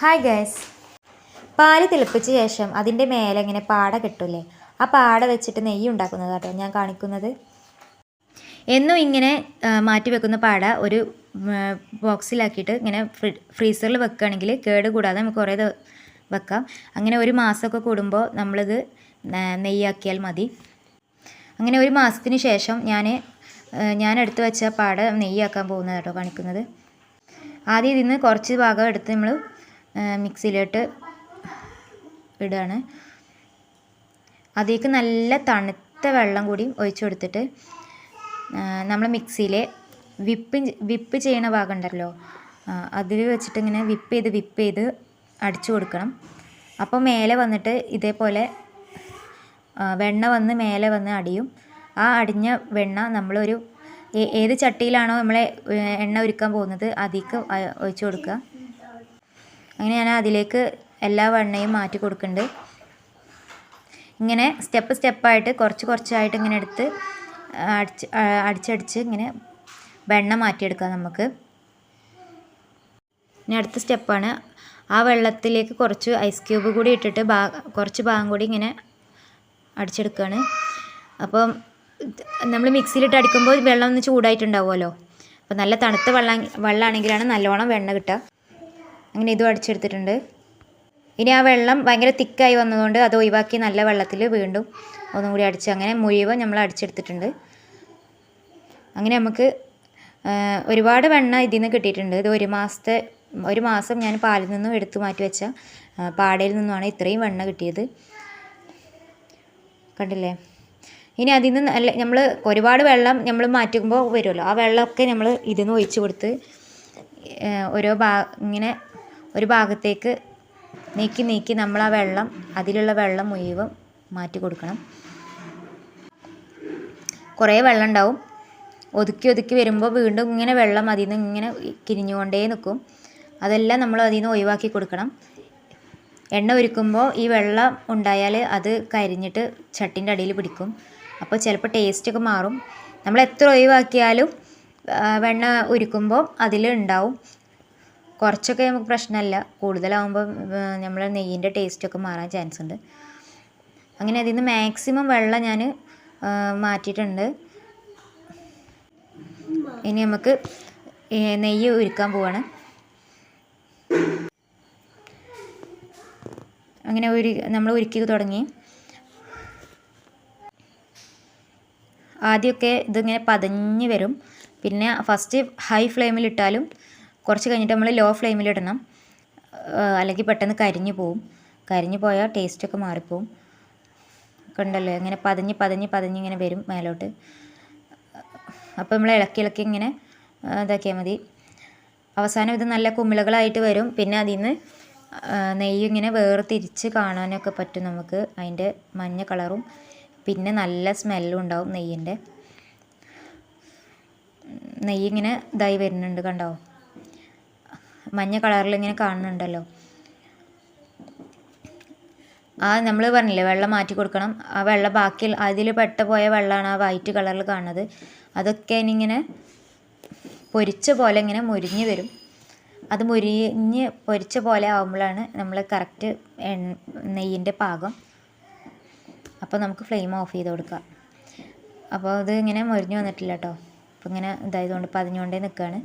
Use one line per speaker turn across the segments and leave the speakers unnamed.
Hi guys, പാല് തിളപ്പിച്ച ശേഷം അതിൻ്റെ മേലെ ഇങ്ങനെ പാട കെട്ടില്ലേ, ആ പാട വെച്ചിട്ട് നെയ്യ് ഉണ്ടാക്കുന്നത് കേട്ടോ ഞാൻ കാണിക്കുന്നത്. എന്നും ഇങ്ങനെ മാറ്റി വെക്കുന്ന പാട ഒരു ബോക്സിലാക്കിയിട്ട് ഇങ്ങനെ ഫ്രീസറിൽ വെക്കുകയാണെങ്കിൽ കേട് കൂടാതെ നമുക്ക് കുറേ വെക്കാം. അങ്ങനെ ഒരു മാസമൊക്കെ കൂടുമ്പോൾ നമ്മളിത് നെയ്യാക്കിയാൽ മതി. അങ്ങനെ ഒരു മാസത്തിന് ശേഷം ഞാൻ എടുത്ത് വെച്ച പാട നെയ്യാക്കാൻ പോകുന്നത് കേട്ടോ കാണിക്കുന്നത്. ആദ്യം ഇതിൽ നിന്ന് കുറച്ച് ഭാഗം എടുത്ത് നമ്മൾ മിക്സിയിലോട്ട് ഇടുകയാണ്. അതിലേക്ക് നല്ല തണുത്ത വെള്ളം കൂടി ഒഴിച്ചു കൊടുത്തിട്ട് നമ്മൾ മിക്സിയിലെ വിപ്പ് ചെയ്യണ ഭാഗം ഉണ്ടല്ലോ, അതിൽ വെച്ചിട്ട് ഇങ്ങനെ വിപ്പ് ചെയ്ത് അടിച്ചു കൊടുക്കണം. അപ്പോൾ മേലെ വന്നിട്ട് ഇതേപോലെ വെണ്ണ വന്ന് മേലെ വന്ന് അടിയും. ആ അടിഞ്ഞ വെണ്ണ നമ്മളൊരു ഏത് ചട്ടിയിലാണോ നമ്മളെ എണ്ണ ഉരുക്കാൻ പോകുന്നത് അതിലേക്ക് ഒഴിച്ചു കൊടുക്കുക. അങ്ങനെ ഞാൻ അതിലേക്ക് എല്ലാ വെണ്ണയും മാറ്റി കൊടുക്കുന്നുണ്ട്. ഇങ്ങനെ സ്റ്റെപ്പായിട്ട് കുറച്ചായിട്ട് ഇങ്ങനെ എടുത്ത് അടിച്ചടിച്ച് ഇങ്ങനെ വെണ്ണ മാറ്റിയെടുക്കാം നമുക്ക്. ഇനി അടുത്ത സ്റ്റെപ്പാണ്, ആ വെള്ളത്തിലേക്ക് കുറച്ച് ഐസ് ക്യൂബ് കൂടി ഇട്ടിട്ട് കുറച്ച് ഭാഗം കൂടി ഇങ്ങനെ അടിച്ചെടുക്കുകയാണ്. അപ്പം നമ്മൾ മിക്സിയിലിട്ട് അടിക്കുമ്പോൾ വെള്ളം ഒന്ന് ചൂടായിട്ടുണ്ടാവുമല്ലോ, അപ്പോൾ നല്ല തണുത്ത വെള്ളമാണെങ്കിലാണ് നല്ലോണം വെണ്ണ കിട്ടുക. അങ്ങനെ ഇതും അടിച്ചെടുത്തിട്ടുണ്ട്. ഇനി ആ വെള്ളം ഭയങ്കര തിക്കായി വന്നതുകൊണ്ട് അത് ഒഴിവാക്കി നല്ല വെള്ളത്തിൽ വീണ്ടും ഒന്നും കൂടി അടിച്ച് അങ്ങനെ മുഴുവൻ നമ്മൾ അടിച്ചെടുത്തിട്ടുണ്ട്. അങ്ങനെ നമുക്ക് ഒരുപാട് വെണ്ണ ഇതിൽ നിന്ന് കിട്ടിയിട്ടുണ്ട്. ഇത് ഒരു മാസം ഞാൻ പാലിൽ നിന്നും എടുത്തു മാറ്റി വെച്ച പാടയിൽ നിന്നുമാണ് ഇത്രയും വെണ്ണ കിട്ടിയത്. കണ്ടില്ലേ? ഇനി അതിൽ നിന്ന് നമ്മൾ ഒരുപാട് വെള്ളം നമ്മൾ മാറ്റുമ്പോൾ വരുമല്ലോ, ആ വെള്ളമൊക്കെ നമ്മൾ ഇതിൽ നിന്ന് ഒഴിച്ച് കൊടുത്ത് ഇങ്ങനെ ഒരു ഭാഗത്തേക്ക് നീക്കി നമ്മൾ ആ വെള്ളം അതിലുള്ള വെള്ളം മുഴുവൻ മാറ്റി കൊടുക്കണം. കുറേ വെള്ളം ഉണ്ടാവും. ഒതുക്കി വരുമ്പോൾ വീണ്ടും ഇങ്ങനെ വെള്ളം അതിൽ നിന്ന് ഇങ്ങനെ കിരിഞ്ഞുകൊണ്ടേ നിൽക്കും. അതെല്ലാം നമ്മൾ അതിൽ നിന്ന് ഒഴിവാക്കി കൊടുക്കണം. എണ്ണ ഉരുക്കുമ്പോൾ ഈ വെള്ളം ഉണ്ടായാൽ അത് കരിഞ്ഞിട്ട് ചട്ടിൻ്റെ അടിയിൽ പിടിക്കും. അപ്പോൾ ചിലപ്പോൾ ടേസ്റ്റൊക്കെ മാറും. നമ്മൾ എത്ര ഒഴിവാക്കിയാലും വെണ്ണ ഉരുക്കുമ്പോൾ അതിൽ ഉണ്ടാവും. കുറച്ചൊക്കെ നമുക്ക് പ്രശ്നമല്ല, കൂടുതലാവുമ്പോൾ നമ്മൾ നെയ്യിൻ്റെ ടേസ്റ്റൊക്കെ മാറാൻ ചാൻസ് ഉണ്ട്. അങ്ങനെ അതിൽ നിന്ന് മാക്സിമം വെള്ളം ഞാൻ മാറ്റിയിട്ടുണ്ട്. ഇനി നമുക്ക് നെയ്യ് ഉരുക്കാൻ പോവാണ്. അങ്ങനെ നമ്മൾ ഉരുക്കി തുടങ്ങി. ആദ്യമൊക്കെ ഇതിങ്ങനെ പതഞ്ഞ് വരും. പിന്നെ ഫസ്റ്റ് ഹൈ ഫ്ലെയിമിലിട്ടാലും കുറച്ച് കഴിഞ്ഞിട്ട് നമ്മൾ ലോ ഫ്ലെയിമിലിടണം, അല്ലെങ്കിൽ പെട്ടെന്ന് കരിഞ്ഞു പോവും. കരിഞ്ഞു പോയാൽ ടേസ്റ്റൊക്കെ മാറിപ്പോവും. കണ്ടല്ലോ, ഇങ്ങനെ പതഞ്ഞ് ഇങ്ങനെ വരും മേലോട്ട്. അപ്പോൾ നമ്മൾ ഇളക്കി ഇങ്ങനെ ഇതാക്കിയാൽ മതി. അവസാനം ഇത് നല്ല കുമിളകളായിട്ട് വരും. പിന്നെ അതിൽ നിന്ന് നെയ്യ് ഇങ്ങനെ വേർതിരിച്ച് കാണാനൊക്കെ പറ്റും നമുക്ക്. അതിൻ്റെ മഞ്ഞ കളറും പിന്നെ നല്ല സ്മെല്ലും ഉണ്ടാവും നെയ്യിൻ്റെ. നെയ്യ് ഇങ്ങനെ ഇതായി വരുന്നുണ്ട്, കണ്ടോ? മഞ്ഞ കളറിൽ ഇങ്ങനെ കാണുന്നുണ്ടല്ലോ. നമ്മൾ പറഞ്ഞില്ലേ വെള്ളം മാറ്റി കൊടുക്കണം. ആ വെള്ളം ബാക്കി അതിൽ പോയ വെള്ളമാണ് ആ വൈറ്റ് കളറിൽ കാണുന്നത്. അതൊക്കെ ഇനിയിങ്ങനെ പൊരിച്ച പോലെ ഇങ്ങനെ മുരിഞ്ഞ് വരും. അത് പൊരിച്ച പോലെ ആകുമ്പോഴാണ് നമ്മൾ കറക്റ്റ് നെയ്യിൻ്റെ പാകം. അപ്പോൾ നമുക്ക് ഫ്ലെയിം ഓഫ് ചെയ്ത് കൊടുക്കാം. അപ്പോൾ ഇത് ഇങ്ങനെ മുരിഞ്ഞ് വന്നിട്ടില്ല കേട്ടോ. അപ്പോൾ ഇങ്ങനെ ഇതായതുകൊണ്ട് പതിഞ്ഞുകൊണ്ടേ നിൽക്കുകയാണ്.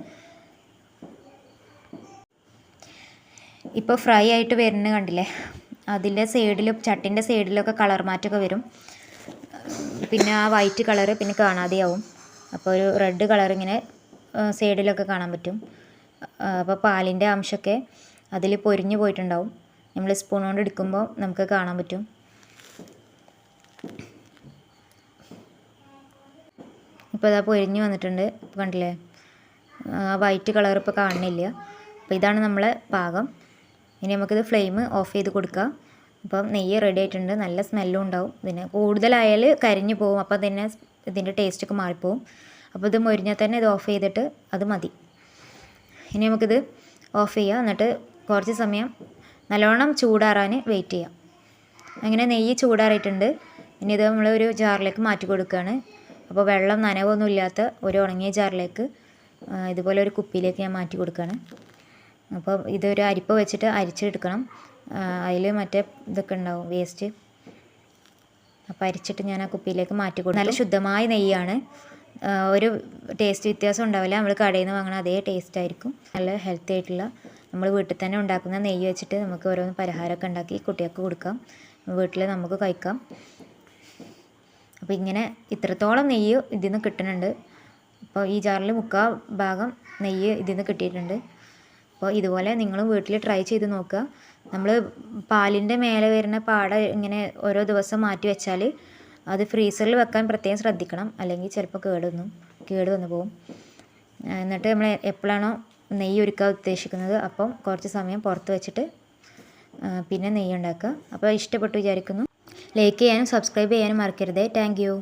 ഇപ്പോൾ ഫ്രൈ ആയിട്ട് വരുന്നത് കണ്ടില്ലേ? അതിൻ്റെ സൈഡിലും ചട്ടിൻ്റെ സൈഡിലൊക്കെ കളർ മാറ്റമൊക്കെ വരും. പിന്നെ ആ വൈറ്റ് കളറ് പിന്നെ കാണാതെയാവും. അപ്പോൾ ഒരു റെഡ് കളർ ഇങ്ങനെ സൈഡിലൊക്കെ കാണാൻ പറ്റും. അപ്പോൾ പാലിൻ്റെ അംശമൊക്കെ അതിൽ പൊരിഞ്ഞു പോയിട്ടുണ്ടാവും. നമ്മൾ സ്പൂൺ കൊണ്ട് എടുക്കുമ്പോൾ നമുക്ക് കാണാൻ പറ്റും. ഇപ്പോൾ ഇതാ പൊരിഞ്ഞു വന്നിട്ടുണ്ട്, കണ്ടില്ലേ? വൈറ്റ് കളർ ഇപ്പോൾ കാണുന്നില്ല. അപ്പോൾ ഇതാണ് നമ്മളെ പാകം. ഇനി നമുക്കിത് ഫ്ലെയിം ഓഫ് ചെയ്ത് കൊടുക്കാം. അപ്പം നെയ്യ് റെഡി ആയിട്ടുണ്ട്. നല്ല സ്മെല്ലും ഉണ്ടാവും. ഇതിന് കൂടുതലായാൽ കരിഞ്ഞു പോകും. അപ്പോൾ തന്നെ ഇതിൻ്റെ ടേസ്റ്റൊക്കെ മാറിപ്പോവും. അപ്പോൾ ഇത് മൊരിഞ്ഞാൽ തന്നെ ഇത് ഓഫ് ചെയ്തിട്ട് അത് മതി. ഇനി നമുക്കിത് ഓഫ് ചെയ്യാം. എന്നിട്ട് കുറച്ച് സമയം നല്ലോണം ചൂടാറാൻ വെയിറ്റ് ചെയ്യാം. അങ്ങനെ നെയ്യ് ചൂടാറിയിട്ടുണ്ട്. ഇനി ഇത് നമ്മളൊരു ജാറിലേക്ക് മാറ്റി കൊടുക്കുകയാണ്. അപ്പോൾ വെള്ളം നനവൊന്നും ഇല്ലാത്ത ഒരു ഉണങ്ങിയ ജാറിലേക്ക് ഇതുപോലെ ഒരു കുപ്പിയിലേക്ക് ഞാൻ മാറ്റി കൊടുക്കുകയാണ്. അപ്പോൾ ഇതൊരു അരിപ്പ വെച്ചിട്ട് അരിച്ചെടുക്കണം. അതിൽ മറ്റേ ഇതൊക്കെ ഉണ്ടാവും വേസ്റ്റ്. അപ്പോൾ അരിച്ചിട്ട് ഞാൻ ആ കുപ്പിയിലേക്ക് മാറ്റി കൊടുക്കും. നല്ല ശുദ്ധമായ നെയ്യാണ്. ഒരു ടേസ്റ്റ് വ്യത്യാസം ഉണ്ടാവില്ല. നമ്മൾ കടയിൽ നിന്ന് വാങ്ങണ അതേ ടേസ്റ്റ് ആയിരിക്കും. നല്ല ഹെൽത്തി ആയിട്ടുള്ള നമ്മൾ വീട്ടിൽ തന്നെ ഉണ്ടാക്കുന്ന നെയ്യ് വെച്ചിട്ട് നമുക്ക് ഓരോന്ന് പലഹാരമൊക്കെ ഉണ്ടാക്കി കുട്ടികൾക്ക് കൊടുക്കാം, വീട്ടിൽ നമുക്ക് കഴിക്കാം. അപ്പോൾ ഇങ്ങനെ ഇത്രത്തോളം നെയ്യ് ഇതിൽ നിന്ന് കിട്ടുന്നുണ്ട്. അപ്പോൾ ഈ ജാറിൽ 3/4 ഭാഗം നെയ്യ് ഇതിൽ നിന്ന് കിട്ടിയിട്ടുണ്ട്. അപ്പോൾ ഇതുപോലെ നിങ്ങളും വീട്ടിൽ ട്രൈ ചെയ്ത് നോക്കുക. നമ്മൾ പാലിൻ്റെ മേലെ വരുന്ന പാട ഇങ്ങനെ ഓരോ ദിവസം മാറ്റി വെച്ചാൽ അത് ഫ്രീസറിൽ വെക്കാൻ പ്രത്യേകം ശ്രദ്ധിക്കണം, അല്ലെങ്കിൽ ചിലപ്പോൾ കേട് വന്ന് പോകും. എന്നിട്ട് നമ്മൾ എപ്പോഴാണോ നെയ്യ് ഒരുക്കാൻ ഉദ്ദേശിക്കുന്നത് അപ്പം കുറച്ച് സമയം പുറത്ത് വെച്ചിട്ട് പിന്നെ നെയ്യ് ഉണ്ടാക്കുക. അപ്പോൾ ഇഷ്ടപ്പെട്ടു വിചാരിക്കുന്നു. ലൈക്ക് ചെയ്യാനും സബ്സ്ക്രൈബ് ചെയ്യാനും മറക്കരുത്. Thank you.